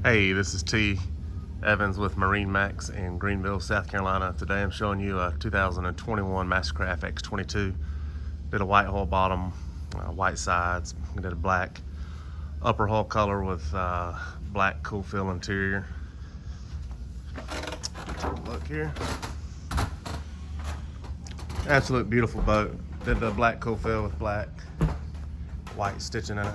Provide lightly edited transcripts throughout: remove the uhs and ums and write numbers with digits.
Hey, this is T. Evans with MarineMax in Greenville, South Carolina. Today I'm showing you a 2021 Mastercraft x22. Did a white hull bottom, white sides. Did a black upper hull color with black cool fill interior. Take a look here. Absolute beautiful boat. Did the black cool fill with black white stitching in it.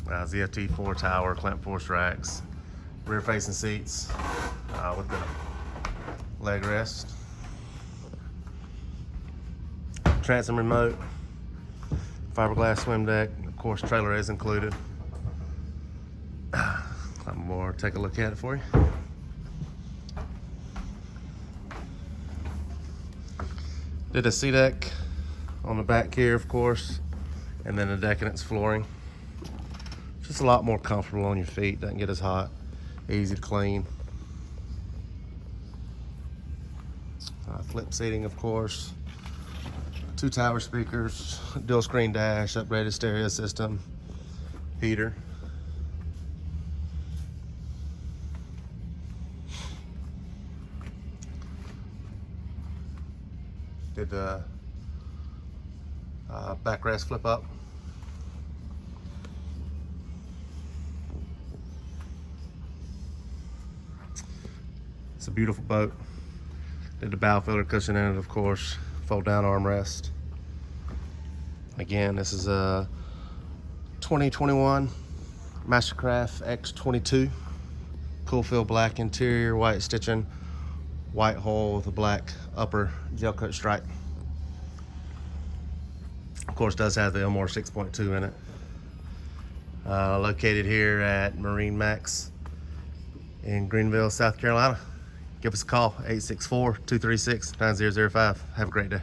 ZFT 4 tower, clamp force racks, rear facing seats with the leg rest, transom remote, fiberglass swim deck, of course trailer is included. Climb more, take a look at it for you. Did a sea deck on the back here, of course, and then the deck and its flooring. Just a lot more comfortable on your feet, doesn't get as hot, easy to clean. Flip seating, of course. 2 tower speakers, dual screen dash, upgraded stereo system, heater. Did the backrest flip up. It's a beautiful boat. Did the bow filler cushion in it, of course. Fold down armrest. Again, this is a 2021 Mastercraft x22. Cool fill black interior, white stitching, white hull with a black upper gel cut stripe. Of course, does have the Elmore 6.2 in it. Located here at MarineMax in Greenville, South Carolina. Give us a call, 864-236-9005. Have a great day.